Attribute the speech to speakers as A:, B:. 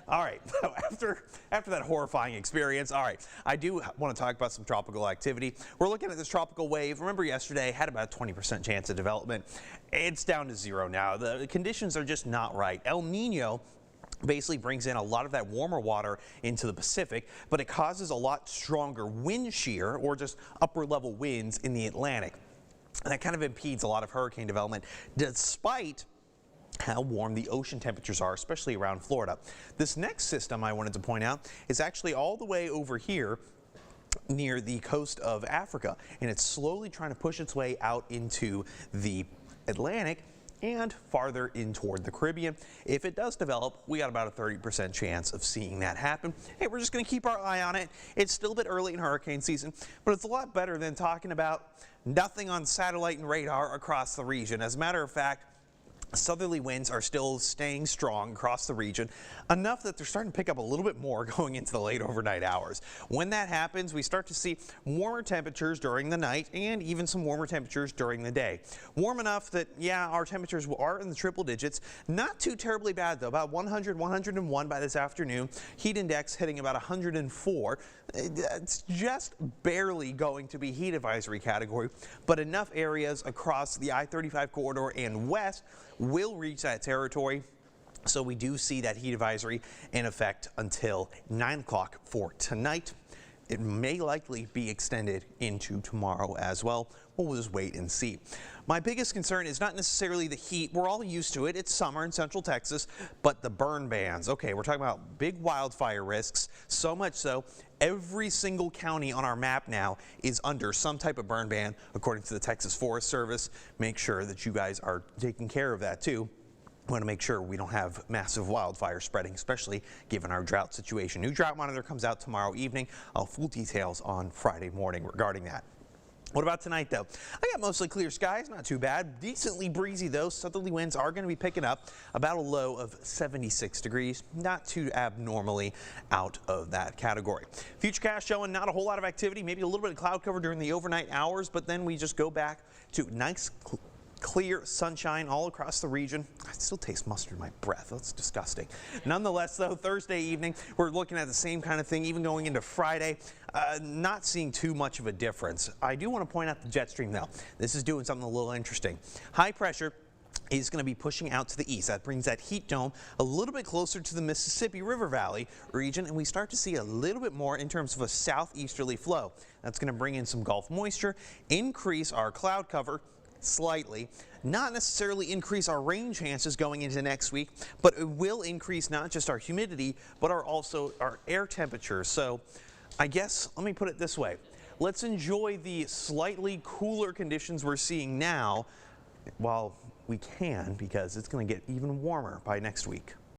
A: All right, so after that horrifying experience, all right, I do want to talk about some tropical activity. We're looking at this tropical wave. Remember yesterday had about a 20% chance of development. It's down to 0 now. The conditions are just not right. El Nino basically brings in a lot of that warmer water into the Pacific, but it causes a lot stronger wind shear or just upper level winds in the Atlantic. And that kind of impedes a lot of hurricane development despite how warm the ocean temperatures are, especially around Florida. This next system I wanted to point out is actually all the way over here near the coast of Africa, and it's slowly trying to push its way out into the Atlantic and farther in toward the Caribbean. If it does develop, we got about a 30% chance of seeing that happen. Hey, we're just going to keep our eye on it. It's still a bit early in hurricane season, but it's a lot better than talking about nothing on satellite and radar across the region. As a matter of fact, southerly winds are still staying strong across the region, enough that they're starting to pick up a little bit more going into the late overnight hours. When that happens, we start to see warmer temperatures during the night and even some warmer temperatures during the day. Warm enough that, yeah, our temperatures are in the triple digits. Not too terribly bad, though. About 100, 101 by this afternoon. Heat index hitting about 104. It's just barely going to be heat advisory category, but enough areas across the I-35 corridor and west will reach that territory. So we do see that heat advisory in effect until 9 o'clock for tonight. It may likely be extended into tomorrow as well. We'll just wait and see. My biggest concern is not necessarily the heat. We're all used to it. It's summer in Central Texas, but the burn bans. Okay, we're talking about big wildfire risks, so much so every single county on our map now is under some type of burn ban, according to the Texas Forest Service. Make sure that you guys are taking care of that too. We want to make sure we don't have massive wildfire spreading, especially given our drought situation. New drought monitor comes out tomorrow evening. I'll have full details on Friday morning regarding that. What about tonight, though? I got mostly clear skies, not too bad. Decently breezy, though. Southerly winds are going to be picking up, about a low of 76 degrees. Not too abnormally out of that category. Futurecast showing not a whole lot of activity, maybe a little bit of cloud cover during the overnight hours, but then we just go back to nice clear sunshine all across the region. I still taste mustard in my breath. That's disgusting. Nonetheless, though, Thursday evening, we're looking at the same kind of thing, even going into Friday. Not seeing too much of a difference. I do want to point out the jet stream, though. This is doing something a little interesting. High pressure is going to be pushing out to the east. That brings that heat dome a little bit closer to the Mississippi River Valley region, and we start to see a little bit more in terms of a southeasterly flow. That's going to bring in some Gulf moisture, increase our cloud cover slightly, not necessarily increase our rain chances going into next week, but it will increase not just our humidity, but also our air temperature. So I guess, let me put it this way. Let's enjoy the slightly cooler conditions we're seeing now while we can, because it's going to get even warmer by next week.